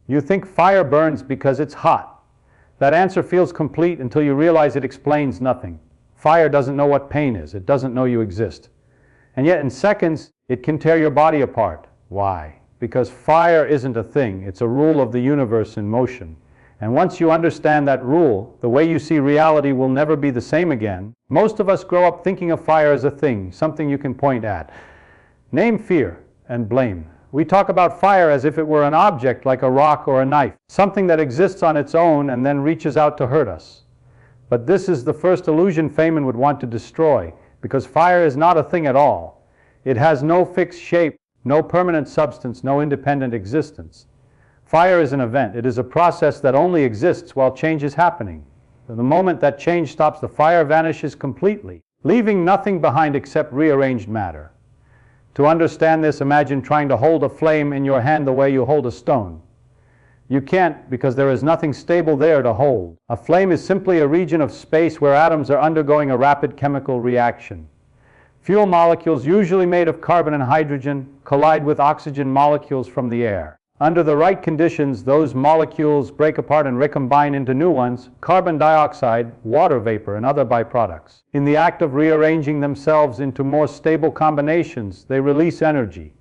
You think fire burns because it's hot. That answer feels complete until you realize it explains nothing. Fire doesn't know what pain is. It doesn't know you exist. And yet in seconds, it can tear your body apart. Why? Because fire isn't a thing. It's a rule of the universe in motion. And once you understand that rule, the way you see reality will never be the same again. Most of us grow up thinking of fire as a thing, something you can point at. Name fear and blame. We talk about fire as if it were an object like a rock or a knife, something that exists on its own and then reaches out to hurt us. But this is the first illusion Feynman would want to destroy, because fire is not a thing at all. It has no fixed shape, no permanent substance, no independent existence. Fire is an event. It is a process that only exists while change is happening. The moment that change stops, the fire vanishes completely, leaving nothing behind except rearranged matter. To understand this, imagine trying to hold a flame in your hand the way you hold a stone. You can't, because there is nothing stable there to hold. A flame is simply a region of space where atoms are undergoing a rapid chemical reaction. Fuel molecules, usually made of carbon and hydrogen, collide with oxygen molecules from the air. Under the right conditions, those molecules break apart and recombine into new ones, carbon dioxide, water vapor, and other byproducts. In the act of rearranging themselves into more stable combinations, they release energy.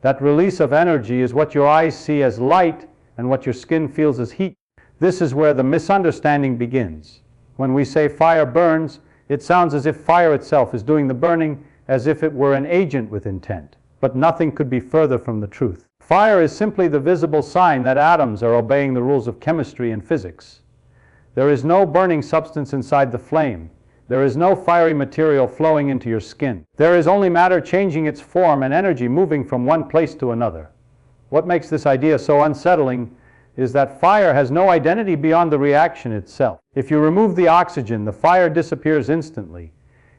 That release of energy is what your eyes see as light and what your skin feels as heat. This is where the misunderstanding begins. When we say fire burns, it sounds as if fire itself is doing the burning, as if it were an agent with intent. But nothing could be further from the truth. Fire is simply the visible sign that atoms are obeying the rules of chemistry and physics. There is no burning substance inside the flame. There is no fiery material flowing into your skin. There is only matter changing its form and energy moving from one place to another. What makes this idea so unsettling is that fire has no identity beyond the reaction itself. If you remove the oxygen, the fire disappears instantly.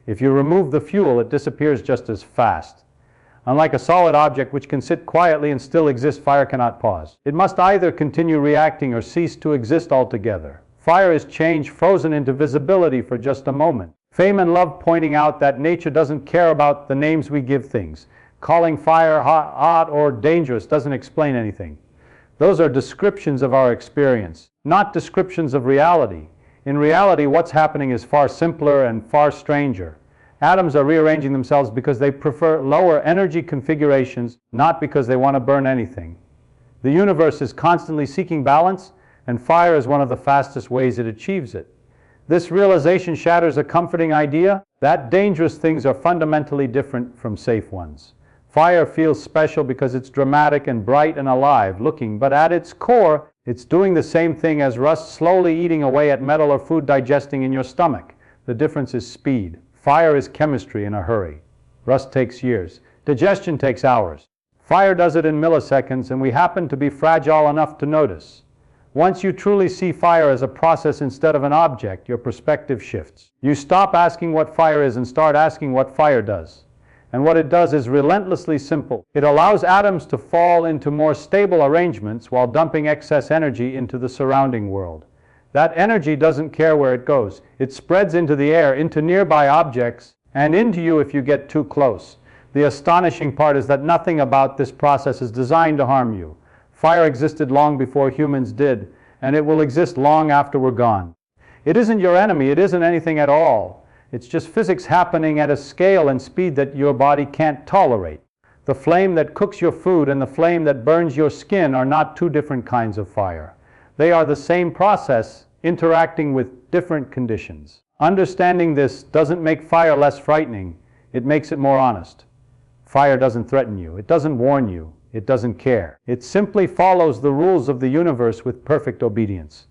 If you remove the fuel, it disappears just as fast. Unlike a solid object which can sit quietly and still exist, fire cannot pause. It must either continue reacting or cease to exist altogether. Fire is change frozen into visibility for just a moment. Feynman loved pointing out that nature doesn't care about the names we give things. Calling fire hot or dangerous doesn't explain anything. Those are descriptions of our experience, not descriptions of reality. In reality, what's happening is far simpler and far stranger. Atoms are rearranging themselves because they prefer lower energy configurations, not because they want to burn anything. The universe is constantly seeking balance, and fire is one of the fastest ways it achieves it. This realization shatters a comforting idea that dangerous things are fundamentally different from safe ones. Fire feels special because it's dramatic and bright and alive looking, but at its core, it's doing the same thing as rust slowly eating away at metal or food digesting in your stomach. The difference is speed. Fire is chemistry in a hurry. Rust takes years. Digestion takes hours. Fire does it in milliseconds, and we happen to be fragile enough to notice. Once you truly see fire as a process instead of an object, your perspective shifts. You stop asking what fire is and start asking what fire does. And what it does is relentlessly simple. It allows atoms to fall into more stable arrangements while dumping excess energy into the surrounding world. That energy doesn't care where it goes. It spreads into the air, into nearby objects, and into you if you get too close. The astonishing part is that nothing about this process is designed to harm you. Fire existed long before humans did, and it will exist long after we're gone. It isn't your enemy. It isn't anything at all. It's just physics happening at a scale and speed that your body can't tolerate. The flame that cooks your food and the flame that burns your skin are not two different kinds of fire. They are the same process, interacting with different conditions. Understanding this doesn't make fire less frightening. It makes it more honest. Fire doesn't threaten you. It doesn't warn you. It doesn't care. It simply follows the rules of the universe with perfect obedience.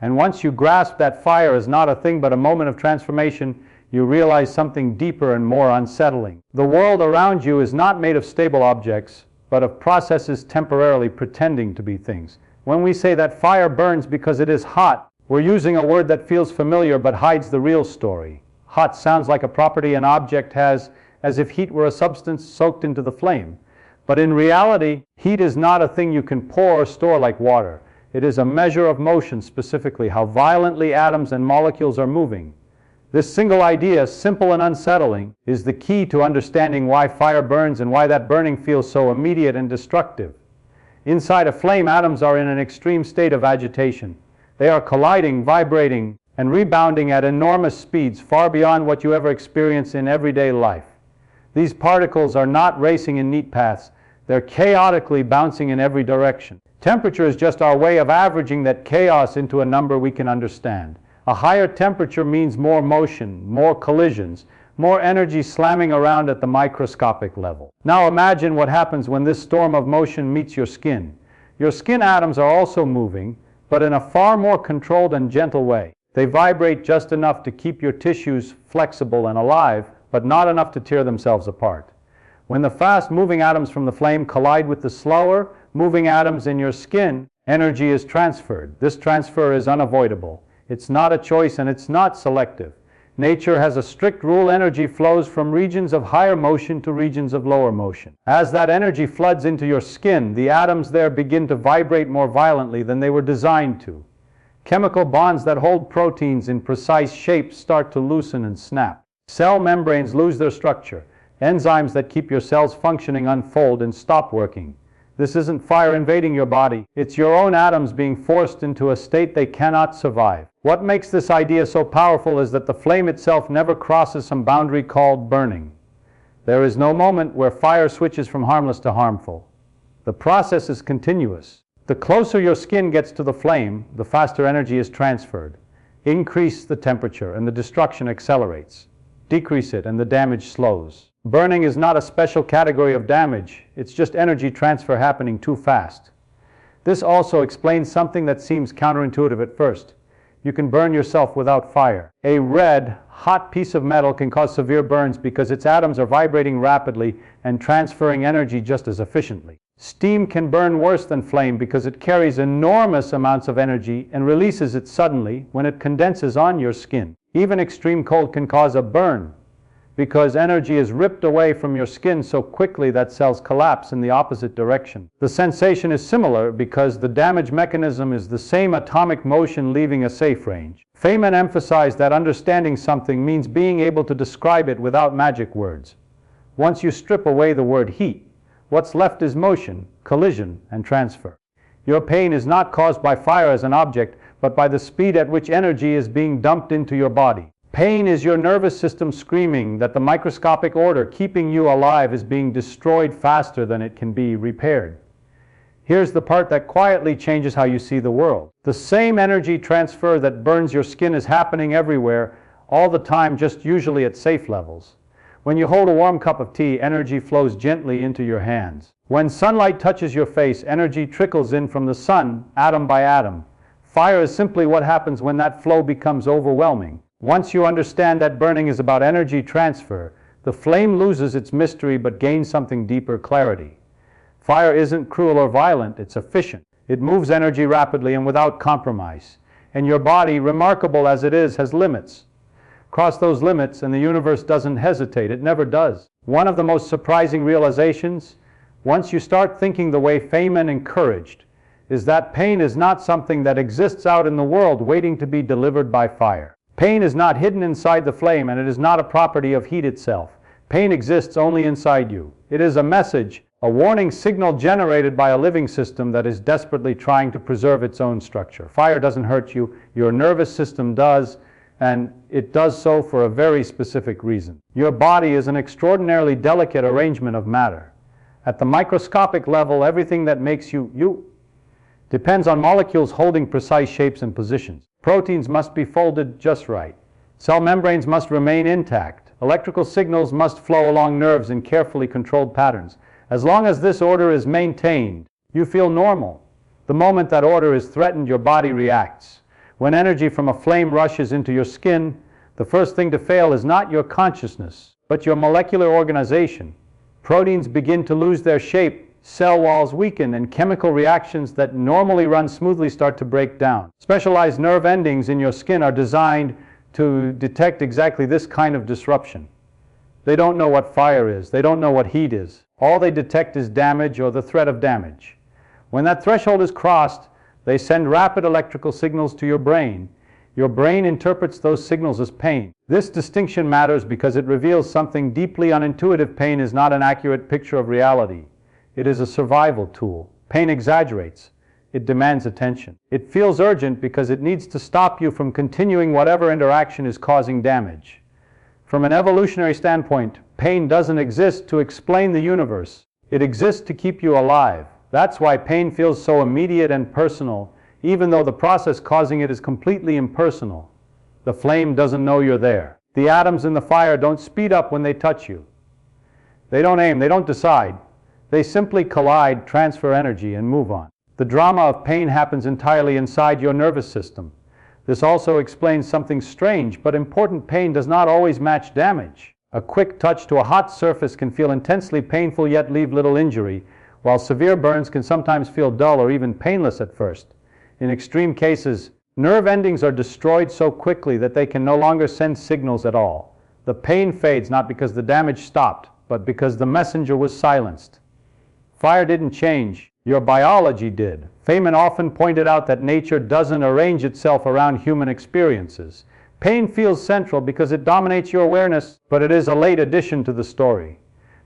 And once you grasp that fire is not a thing but a moment of transformation, you realize something deeper and more unsettling. The world around you is not made of stable objects, but of processes temporarily pretending to be things. When we say that fire burns because it is hot, we're using a word that feels familiar but hides the real story. Hot sounds like a property an object has, as if heat were a substance soaked into the flame. But in reality, heat is not a thing you can pour or store like water. It is a measure of motion, specifically how violently atoms and molecules are moving. This single idea, simple and unsettling, is the key to understanding why fire burns and why that burning feels so immediate and destructive. Inside a flame, atoms are in an extreme state of agitation. They are colliding, vibrating, and rebounding at enormous speeds, far beyond what you ever experience in everyday life. These particles are not racing in neat paths. They're chaotically bouncing in every direction. Temperature is just our way of averaging that chaos into a number we can understand. A higher temperature means more motion, more collisions, more energy slamming around at the microscopic level. Now imagine what happens when this storm of motion meets your skin. Your skin atoms are also moving, but in a far more controlled and gentle way. They vibrate just enough to keep your tissues flexible and alive, but not enough to tear themselves apart. When the fast-moving atoms from the flame collide with the slower-moving atoms in your skin, energy is transferred. This transfer is unavoidable. It's not a choice and it's not selective. Nature has a strict rule: energy flows from regions of higher motion to regions of lower motion. As that energy floods into your skin, the atoms there begin to vibrate more violently than they were designed to. Chemical bonds that hold proteins in precise shapes start to loosen and snap. Cell membranes lose their structure. Enzymes that keep your cells functioning unfold and stop working. This isn't fire invading your body. It's your own atoms being forced into a state they cannot survive. What makes this idea so powerful is that the flame itself never crosses some boundary called burning. There is no moment where fire switches from harmless to harmful. The process is continuous. The closer your skin gets to the flame, the faster energy is transferred. Increase the temperature and the destruction accelerates. Decrease it and the damage slows. Burning is not a special category of damage. It's just energy transfer happening too fast. This also explains something that seems counterintuitive at first. You can burn yourself without fire. A red, hot piece of metal can cause severe burns because its atoms are vibrating rapidly and transferring energy just as efficiently. Steam can burn worse than flame because it carries enormous amounts of energy and releases it suddenly when it condenses on your skin. Even extreme cold can cause a burn because energy is ripped away from your skin so quickly that cells collapse in the opposite direction. The sensation is similar because the damage mechanism is the same atomic motion leaving a safe range. Feynman emphasized that understanding something means being able to describe it without magic words. Once you strip away the word heat, what's left is motion, collision, and transfer. Your pain is not caused by fire as an object, but by the speed at which energy is being dumped into your body. Pain is your nervous system screaming that the microscopic order keeping you alive is being destroyed faster than it can be repaired. Here's the part that quietly changes how you see the world. The same energy transfer that burns your skin is happening everywhere, all the time, just usually at safe levels. When you hold a warm cup of tea, energy flows gently into your hands. When sunlight touches your face, energy trickles in from the sun, atom by atom. Fire is simply what happens when that flow becomes overwhelming. Once you understand that burning is about energy transfer, the flame loses its mystery but gains something deeper: clarity. Fire isn't cruel or violent, it's efficient. It moves energy rapidly and without compromise. And your body, remarkable as it is, has limits. Cross those limits and the universe doesn't hesitate. It never does. One of the most surprising realizations, once you start thinking the way Feynman encouraged, is that pain is not something that exists out in the world waiting to be delivered by fire. Pain is not hidden inside the flame, and it is not a property of heat itself. Pain exists only inside you. It is a message, a warning signal generated by a living system that is desperately trying to preserve its own structure. Fire doesn't hurt you, your nervous system does, and it does so for a very specific reason. Your body is an extraordinarily delicate arrangement of matter. At the microscopic level, everything that makes you depends on molecules holding precise shapes and positions. Proteins must be folded just right. Cell membranes must remain intact. Electrical signals must flow along nerves in carefully controlled patterns. As long as this order is maintained, you feel normal. The moment that order is threatened, your body reacts. When energy from a flame rushes into your skin, the first thing to fail is not your consciousness, but your molecular organization. Proteins begin to lose their shape, cell walls weaken, and chemical reactions that normally run smoothly start to break down. Specialized nerve endings in your skin are designed to detect exactly this kind of disruption. They don't know what fire is. They don't know what heat is. All they detect is damage or the threat of damage. When that threshold is crossed, they send rapid electrical signals to your brain. Your brain interprets those signals as pain. This distinction matters because it reveals something deeply unintuitive. Pain is not an accurate picture of reality. It is a survival tool. Pain exaggerates. It demands attention. It feels urgent because it needs to stop you from continuing whatever interaction is causing damage. From an evolutionary standpoint, pain doesn't exist to explain the universe. It exists to keep you alive. That's why pain feels so immediate and personal, even though the process causing it is completely impersonal. The flame doesn't know you're there. The atoms in the fire don't speed up when they touch you. They don't aim, they don't decide. They simply collide, transfer energy, and move on. The drama of pain happens entirely inside your nervous system. This also explains something strange, but important. Pain does not always match damage. A quick touch to a hot surface can feel intensely painful yet leave little injury, while severe burns can sometimes feel dull or even painless at first. In extreme cases, nerve endings are destroyed so quickly that they can no longer send signals at all. The pain fades not because the damage stopped, but because the messenger was silenced. Fire didn't change, your biology did. Feynman often pointed out that nature doesn't arrange itself around human experiences. Pain feels central because it dominates your awareness, but it is a late addition to the story.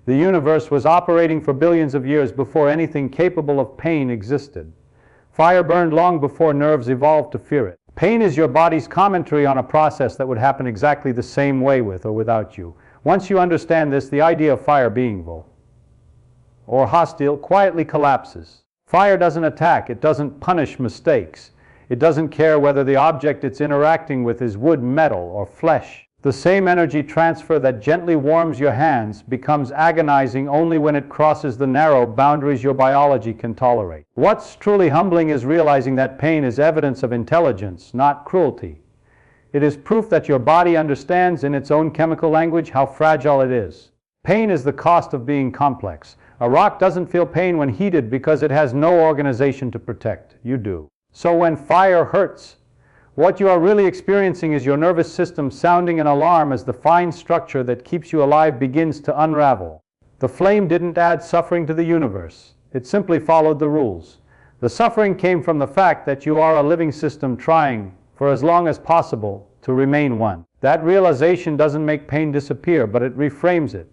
The universe was operating for billions of years before anything capable of pain existed. Fire burned long before nerves evolved to fear it. Pain is your body's commentary on a process that would happen exactly the same way with or without you. Once you understand this, the idea of fire being evil or hostile quietly collapses. Fire doesn't attack, it doesn't punish mistakes. It doesn't care whether the object it's interacting with is wood, metal, or flesh. The same energy transfer that gently warms your hands becomes agonizing only when it crosses the narrow boundaries your biology can tolerate. What's truly humbling is realizing that pain is evidence of intelligence, not cruelty. It is proof that your body understands in its own chemical language how fragile it is. Pain is the cost of being complex. A rock doesn't feel pain when heated because it has no organization to protect. You do. So when fire hurts, what you are really experiencing is your nervous system sounding an alarm as the fine structure that keeps you alive begins to unravel. The flame didn't add suffering to the universe. It simply followed the rules. The suffering came from the fact that you are a living system trying, for as long as possible, to remain one. That realization doesn't make pain disappear, but it reframes it.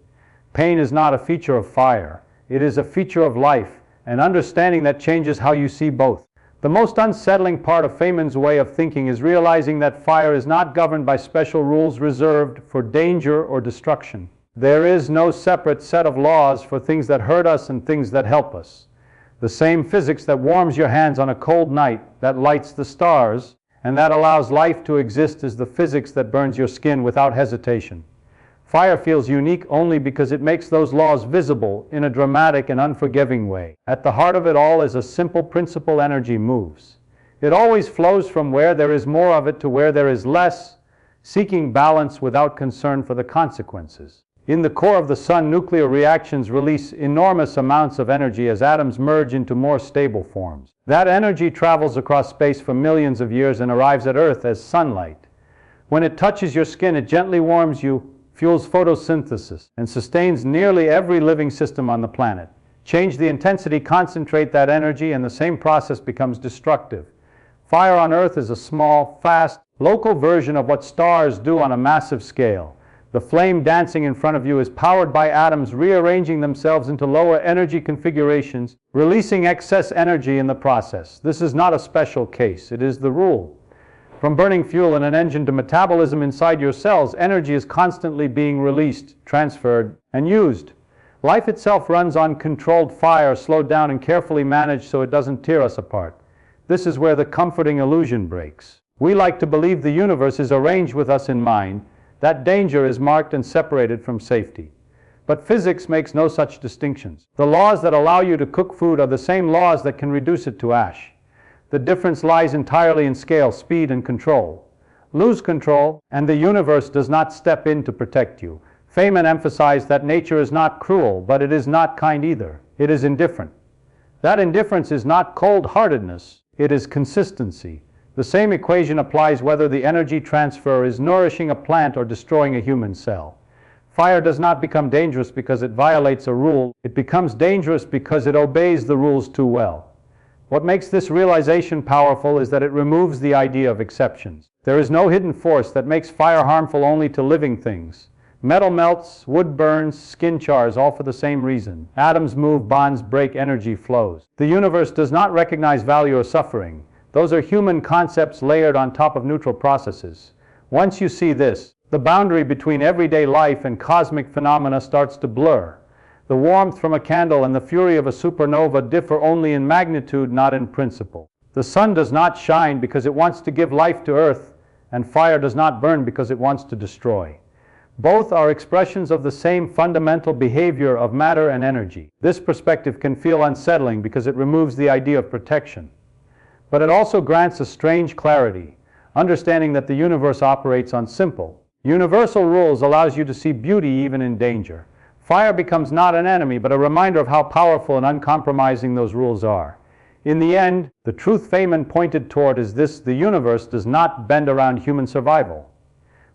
Pain is not a feature of fire. It is a feature of life, and understanding that changes how you see both. The most unsettling part of Feynman's way of thinking is realizing that fire is not governed by special rules reserved for danger or destruction. There is no separate set of laws for things that hurt us and things that help us. The same physics that warms your hands on a cold night, that lights the stars, and that allows life to exist is the physics that burns your skin without hesitation. Fire feels unique only because it makes those laws visible in a dramatic and unforgiving way. At the heart of it all is a simple principle: energy moves. It always flows from where there is more of it to where there is less, seeking balance without concern for the consequences. In the core of the sun, nuclear reactions release enormous amounts of energy as atoms merge into more stable forms. That energy travels across space for millions of years and arrives at Earth as sunlight. When it touches your skin, it gently warms you, fuels photosynthesis, and sustains nearly every living system on the planet. Change the intensity, concentrate that energy, and the same process becomes destructive. Fire on Earth is a small, fast, local version of what stars do on a massive scale. The flame dancing in front of you is powered by atoms rearranging themselves into lower energy configurations, releasing excess energy in the process. This is not a special case, it is the rule. From burning fuel in an engine to metabolism inside your cells, energy is constantly being released, transferred, and used. Life itself runs on controlled fire, slowed down and carefully managed so it doesn't tear us apart. This is where the comforting illusion breaks. We like to believe the universe is arranged with us in mind, that danger is marked and separated from safety. But physics makes no such distinctions. The laws that allow you to cook food are the same laws that can reduce it to ash. The difference lies entirely in scale, speed, and control. Lose control, and the universe does not step in to protect you. Feynman emphasized that nature is not cruel, but it is not kind either. It is indifferent. That indifference is not cold-heartedness, it is consistency. The same equation applies whether the energy transfer is nourishing a plant or destroying a human cell. Fire does not become dangerous because it violates a rule. It becomes dangerous because it obeys the rules too well. What makes this realization powerful is that it removes the idea of exceptions. There is no hidden force that makes fire harmful only to living things. Metal melts, wood burns, skin chars, all for the same reason. Atoms move, bonds break, energy flows. The universe does not recognize value or suffering. Those are human concepts layered on top of neutral processes. Once you see this, the boundary between everyday life and cosmic phenomena starts to blur. The warmth from a candle and the fury of a supernova differ only in magnitude, not in principle. The sun does not shine because it wants to give life to earth, and fire does not burn because it wants to destroy. Both are expressions of the same fundamental behavior of matter and energy. This perspective can feel unsettling because it removes the idea of protection. But it also grants a strange clarity. Understanding that the universe operates on simple, universal rules allows you to see beauty even in danger. Fire becomes not an enemy, but a reminder of how powerful and uncompromising those rules are. In the end, the truth Feynman pointed toward is this: the universe does not bend around human survival.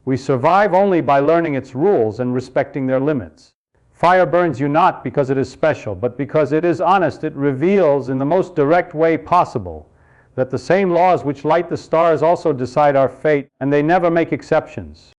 We survive only by learning its rules and respecting their limits. Fire burns you not because it is special, but because it is honest. It reveals in the most direct way possible that the same laws which light the stars also decide our fate, and they never make exceptions.